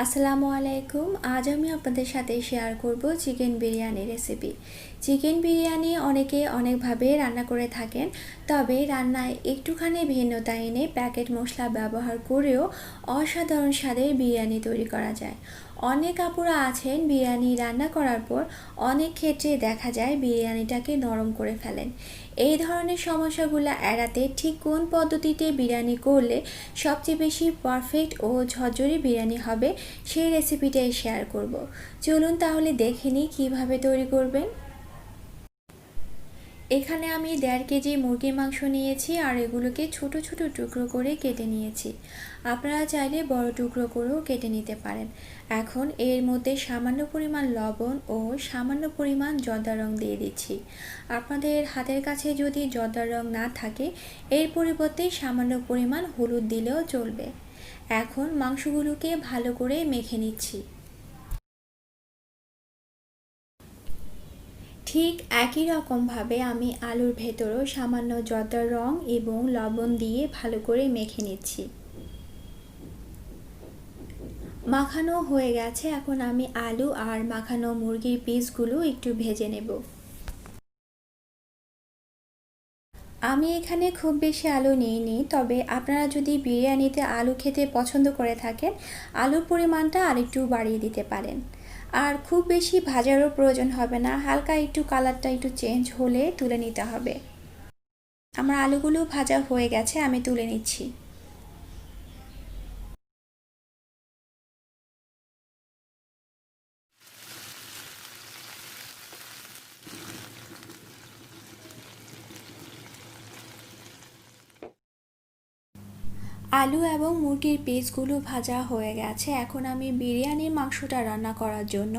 আসসালামু আলাইকুম। আজ আমি আপনাদের সাথে শেয়ার করব chicken biryani recipe. Chicken biryani অনেকে অনেকভাবে রান্না করে থাকেন, তবে রান্নায় একটুখানি ভিন্নতা এনে প্যাকেট মশলা ব্যবহার করেও অসাধারণ স্বাদের বিরিয়ানি তৈরি করা যায়। অনেক আপুরা আছেন বিরিয়ানি রান্না করার পর অনেক ক্ষেত্রে দেখা যায় বিরিয়ানিটাকে নরম করে ফেলেন। এই ধরনের সমস্যাগুলো এড়াতে ঠিক কোন পদ্ধতিতে বিরিয়ানি করলে সবচেয়ে বেশি পারফেক্ট ও ঝরঝরে বিরিয়ানি হবে সেই রেসিপিটাই শেয়ার করব। চলুন তাহলে দেখে নিই কীভাবে তৈরি করবেন। এখানে আমি 1.5 কেজি মুরগির মাংস নিয়েছি আর এগুলোকে ছোট ছোট টুকরো করে কেটে নিয়েছি। আপনারা চাইলে বড় টুকরো করেও কেটে নিতে পারেন। এখন এর মধ্যে সামান্য পরিমাণ লবণ ও সামান্য পরিমাণ জর্দা রং দিয়ে দিচ্ছি। আপনাদের হাতের কাছে যদি জর্দা রং না থাকে এর পরিবর্তে সামান্য পরিমাণ হলুদ দিলেও চলবে। এখন মাংসগুলোকে ভালো করে মেখে নিচ্ছি। ঠিক একই রকমভাবে আমি আলুর ভেতরেও সামান্য জর্দার রং এবং লবণ দিয়ে ভালো করে মেখে নিচ্ছি। মাখানো হয়ে গেছে, এখন আমি আলু আর মাখানো মুরগির পিসগুলো একটু ভেজে নেব। আমি এখানে খুব বেশি আলু নিইনি, তবে আপনারা যদি বিরিয়ানিতে আলু খেতে পছন্দ করে থাকেন আলুর পরিমাণটা আরেকটু বাড়িয়ে দিতে পারেন। আর খুব বেশি ভাজারও প্রয়োজন হবে না, হালকা একটু কালারটা একটু চেঞ্জ হলে তুলে নিতে হবে। আমার আলুগুলো ভাজা হয়ে গেছে, আমি তুলে নিচ্ছি। আলু এবং মুরগির পিসগুলো ভাজা হয়ে গেছে, এখন আমি বিরিয়ানির মাংসটা রান্না করার জন্য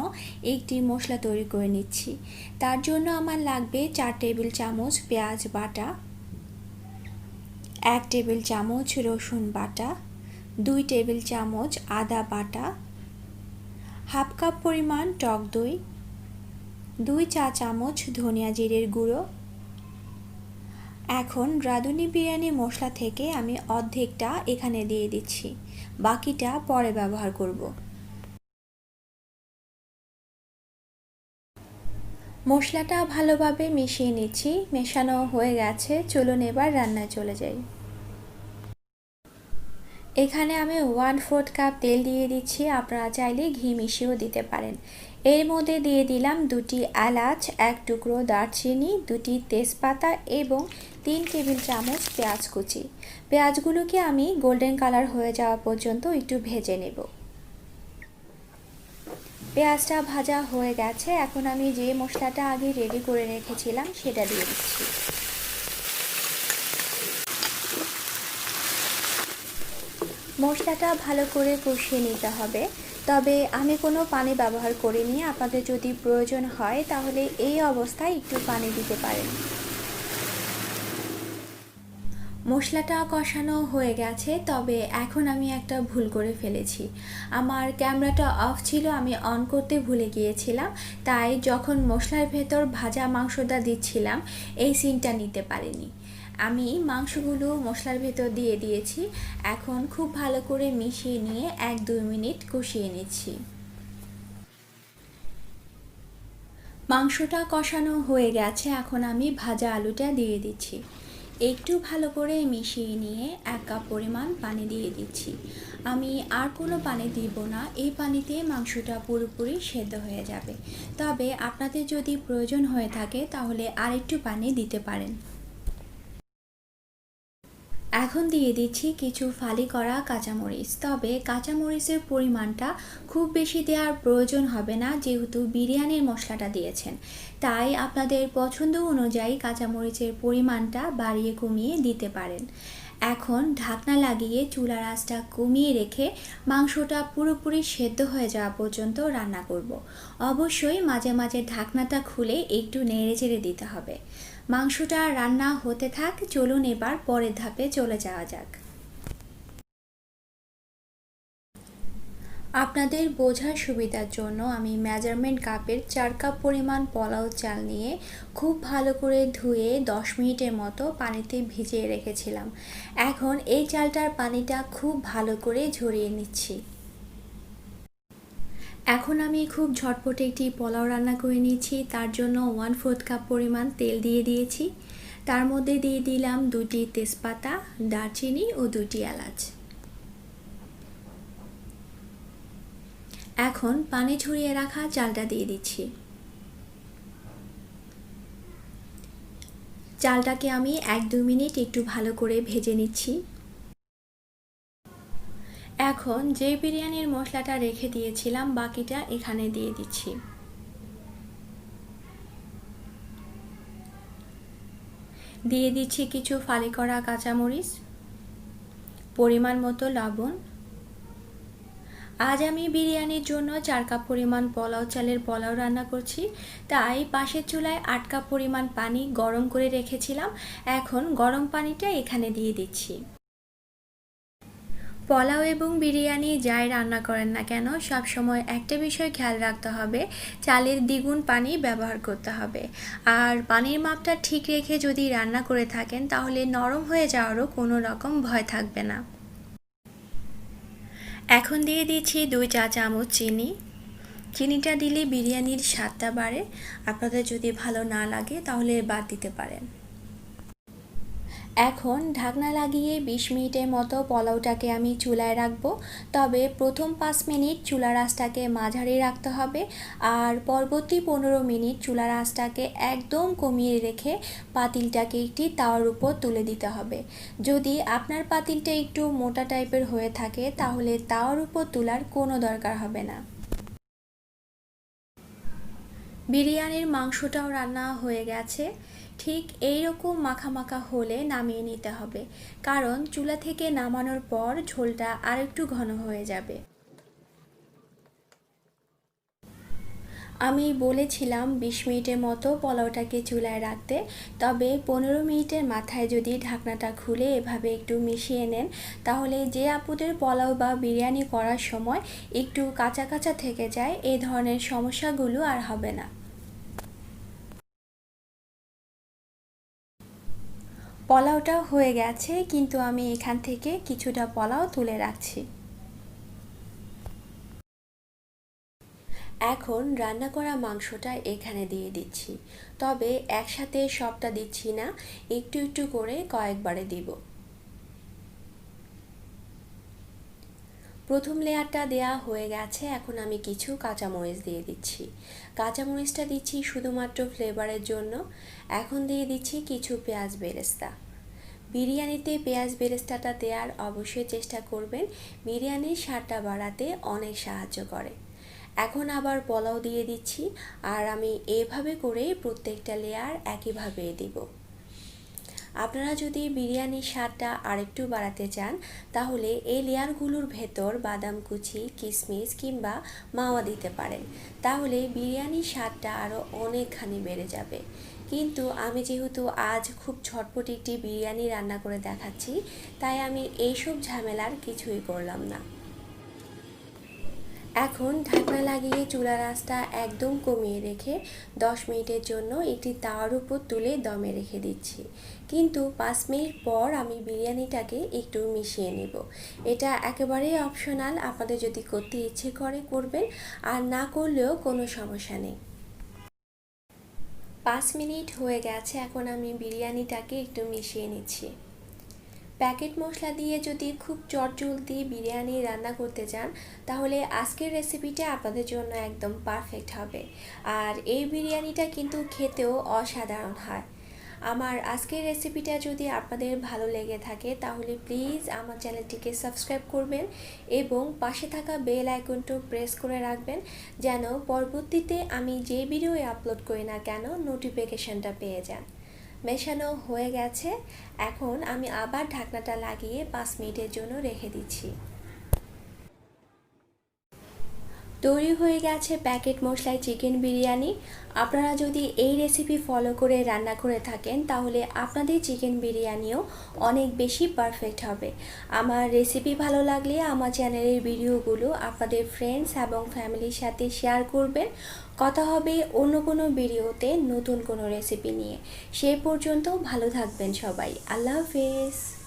একটি মশলা তৈরি করে নিচ্ছি। তার জন্য আমার লাগবে 4 টেবিল চামচ পেঁয়াজ বাটা, 1 টেবিল চামচ রসুন বাটা, 2 টেবিল চামচ আদা বাটা, হাফ কাপ পরিমাণ টক দই, 2 চা চামচ ধনিয়া জিরের গুঁড়ো। এখন রাঁধুনি বিরিয়ানি মশলা থেকে আমি অর্ধেকটা এখানে দিয়ে দিচ্ছি, বাকিটা পরে ব্যবহার করব। মশলাটা ভালোভাবে মিশিয়ে নিচ্ছি, মেশানো হয়ে গেছে, চলুন এবার রান্নায় চলে যাই। এখানে আমি 1/4 কাপ তেল দিয়ে দিচ্ছি, আপনারা চাইলে ঘি মিশিয়েও দিতে পারেন। এর মধ্যে দিয়ে দিলাম 2টি এলাচ, 1 টুকরো দারচিনি, 2টি তেজপাতা এবং 3 টেবিল চামচ পেঁয়াজ কুচি। পেঁয়াজগুলোকে আমি গোল্ডেন কালার হয়ে যাওয়া পর্যন্ত একটু ভেজে নেব। পেঁয়াজটা ভাজা হয়ে গেছে, এখন আমি যে মশলাটা আগে রেডি করে রেখেছিলাম সেটা দিয়ে দিচ্ছি। মশলাটা ভালো করে কষিয়ে নিতে হবে, তবে আমি কোনো পানি ব্যবহার করিনি। আপনাদের যদি প্রয়োজন হয় তাহলে এই অবস্থায় একটু পানি দিতে পারেন। মশলাটা কষানো হয়ে গেছে, তবে এখন আমি একটা ভুল করে ফেলেছি। আমার ক্যামেরাটা অফ ছিল, আমি অন করতে ভুলে গিয়েছিলাম, তাই যখন মশলার ভেতর ভাজা মাংসটা দিচ্ছিলাম এই সিনটা নিতে পারিনি। আমি মাংসগুলো মশলার ভেতর দিয়ে দিয়েছি, এখন খুব ভালো করে মিশিয়ে নিয়ে 1-2 মিনিট কষিয়ে নিচ্ছি। মাংসটা কষানো হয়ে গেছে, এখন আমি ভাজা আলুটা দিয়ে দিচ্ছি। একটু ভালো করে মিশিয়ে নিয়ে 1 কাপ পরিমাণ পানি দিয়ে দিচ্ছি। আমি আর কোনো পানি দিব না, এই পানিতে মাংসটা পুরোপুরি সেদ্ধ হয়ে যাবে। তবে আপনাদের যদি প্রয়োজন হয়ে থাকে তাহলে আরেকটু পানি দিতে পারেন। এখন দিয়ে দিচ্ছি কিছু ফালি করা কাঁচামরিচ, তবে কাঁচামরিচের পরিমাণটা খুব বেশি দেওয়ার প্রয়োজন হবে না, যেহেতু বিরিয়ানির মশলাটা দিয়েছেন। তাই আপনাদের পছন্দ অনুযায়ী কাঁচামরিচের পরিমাণটা বাড়িয়ে কমিয়ে দিতে পারেন। এখন ঢাকনা লাগিয়ে চুলার আঁচটা কমিয়ে রেখে মাংসটা পুরোপুরি সেদ্ধ হয়ে যাওয়া পর্যন্ত রান্না করব। অবশ্যই মাঝে মাঝে ঢাকনাটা খুলে একটু নেড়েচেড়ে দিতে হবে। মাংসটা রান্না হতে থাক, চলুন এবার পরের ধাপে চলে যাওয়া যাক। আপনাদের বোঝার সুবিধার জন্য আমি মেজারমেন্ট কাপের 4 কাপ পরিমাণ পোলাও চাল নিয়ে খুব ভালো করে ধুয়ে 10 মিনিটের মতো পানিতে ভিজিয়ে রেখেছিলাম। এখন এই চালটার পানিটা খুব ভালো করে ঝরিয়ে নিচ্ছি। এখন আমি খুব ঝটপটে একটি পোলাও রান্না করে নিয়েছি। তার জন্য 1/4 কাপ পরিমাণ তেল দিয়ে দিয়েছি। তার মধ্যে দিয়ে দিলাম 2টি তেজপাতা, দারচিনি ও 2টি এলাচ। এখন পানি ঝরিয়ে রাখা চালটা দিয়ে দিচ্ছি। চালটাকে আমি 1-2 মিনিট একটু ভালো করে ভেজে নিচ্ছি। এখন যে বিরিয়ানির মশলাটা রেখে দিয়েছিলাম বাকিটা এখানে দিয়ে দিচ্ছি। দিয়ে দিচ্ছি কিছু ফালি করা কাঁচামরিচ, পরিমাণ মতো লবণ। আজ আমি বিরিয়ানির জন্য 4 কাপ পরিমাণ পোলাও চালের পোলাও রান্না করছি, তাই পাশের চুলায় 8 কাপ পরিমাণ পানি গরম করে রেখেছিলাম। এখন গরম পানিটা এখানে দিয়ে দিচ্ছি। পোলাও এবং বিরিয়ানি যাই রান্না করেন না কেন সব সময় একটা বিষয় খেয়াল রাখতে হবে, চালের দ্বিগুণ পানি ব্যবহার করতে হবে। আর পানির মাপটা ঠিক রেখে যদি রান্না করে থাকেন তাহলে নরম হয়ে যাওয়ারও কোনো রকম ভয় থাকবে না। এখন দিয়ে দিচ্ছি 2 চা চামচ চিনি। চিনিটা দিলে বিরিয়ানির স্বাদটা বাড়ে। আপনাদের যদি ভালো না লাগে তাহলে বাদ দিতে পারেন। এখন ঢাকনা লাগিয়ে 20 মিনিটের মতো পোলাওটাকে আমি চুলায় রাখবো। তবে প্রথম 5 মিনিট চুলার আঁচটাকে মাঝারি রাখতে হবে, আর পরবর্তী 15 মিনিট চুলার আঁচটাকে একদম কমিয়ে রেখে পাতিলটাকে একটি তাওয়ার উপর তুলে দিতে হবে। যদি আপনার পাতিলটা একটু মোটা টাইপের হয়ে থাকে তাহলে তাওয়ার উপর তোলার কোনো দরকার হবে না। বিরিয়ানির মাংসটাও রান্না হয়ে গেছে। ঠিক এইরকম মাখা মাখা হলে নামিয়ে নিতে হবে, কারণ চুলা থেকে নামানোর পর ঝোলটা আরেকটু ঘন হয়ে যাবে। আমি বলেছিলাম 20 মিনিটের মতো পোলাওটাকে চুলায় রাখতে, তবে 15 মিনিটের মাথায় যদি ঢাকনাটা খুলে এভাবে একটু মিশিয়ে নেন তাহলে যে আপুদের পোলাও বা বিরিয়ানি করার সময় একটু কাঁচা কাঁচা থেকে যায় এই ধরনের সমস্যাগুলো আর হবে না। পোলাওটা হয়ে গেছে, কিন্তু আমি এখান থেকে কিছুটা পোলাও তুলে রাখছি। এখন রান্না করা মাংসটা এখানে দিয়ে দিচ্ছি, তবে একসাথে সবটা দিচ্ছি না, একটু একটু করে কয়েকবারে দিব। প্রথম লেয়ারটা দেয়া হয়ে গেছে। এখন আমি কিছু কাঁচামরিচ দিয়ে দিচ্ছি। কাঁচামরিচটা দিচ্ছি শুধুমাত্র ফ্লেভারের জন্য। এখন দিয়ে দিচ্ছি কিছু পেঁয়াজ বেরেস্তা। বিরিয়ানিতে পেঁয়াজ বেরেস্তাটা দেওয়ার অবশ্যই চেষ্টা করবেন, বিরিয়ানির স্বাদটা বাড়াতে অনেক সাহায্য করে। এখন আবার পোলাও দিয়ে দিচ্ছি, আর আমি এভাবে করে প্রত্যেকটা লেয়ার একইভাবে দিব। আপনারা যদি বিরিয়ানির স্বাদটা আরেকটু বাড়াতে চান তাহলে এই লেয়ারগুলোর ভেতর বাদাম কুচি, কিশমিশ কিংবা মাওয়া দিতে পারেন, তাহলে বিরিয়ানির স্বাদটা আরও অনেকখানি বেড়ে যাবে। কিন্তু আমি যেহেতু আজ খুব ঝটপট একটি বিরিয়ানি রান্না করে দেখাচ্ছি, তাই আমি এইসব ঝামেলার কিছুই করলাম না। এখন ঢাকনা লাগিয়ে চুলার আঁচটা একদম কমিয়ে রেখে 10 মিনিটের জন্য একটি তাওয়ার উপর তুলে দমে রেখে দিচ্ছি। কিন্তু 5 মিনিট পর আমি বিরিয়ানিটাকে একটু মিশিয়ে নেব। এটা একেবারেই অপশনাল, আপনাদের যদি করতে ইচ্ছে করে করবেন, আর না করলেও কোনো সমস্যা নেই। 5 মিনিট হয়ে গেছে, এখন আমি বিরিয়ানিটাকে একটু মিশিয়ে নিচ্ছি। প্যাকেট মশলা দিয়ে যদি খুব চটজলদি বিরিয়ানি রান্না করতে চান তাহলে আজকের রেসিপিটা আপনাদের জন্য একদম পারফেক্ট হবে। আর এই বিরিয়ানিটা কিন্তু খেতেও অসাধারণ হয়। আমার আজকের রেসিপিটা যদি আপনাদের ভালো লেগে থাকে তাহলে প্লিজ আমার চ্যানেলটিকে সাবস্ক্রাইব করবেন এবং পাশে থাকা বেল আইকনটা প্রেস করে রাখবেন, যেন পরবর্তীতে আমি যে ভিডিও আপলোড করি না কেন নোটিফিকেশনটা পেয়ে যান। মেশানো হয়ে গেছে, এখন আমি আবার ঢাকনাটা লাগিয়ে 5 মিনিটের জন্য রেখে দিচ্ছি। তৈরি হয়ে গেছে প্যাকেট মশলায় চিকেন বিরিয়ানি। আপনারা যদি এই রেসিপি ফলো করে রান্না করে থাকেন তাহলে আপনাদের চিকেন বিরিয়ানিও অনেক বেশি পারফেক্ট হবে। আমার রেসিপি ভালো লাগলে আমার চ্যানেলের ভিডিওগুলো আপনাদের ফ্রেন্ডস এবং ফ্যামিলির সাথে শেয়ার করবেন। কথা হবে অন্য কোনো ভিডিওতে নতুন কোনো রেসিপি নিয়ে। সেই পর্যন্ত ভালো থাকবেন সবাই। আল্লাহ হাফেজ।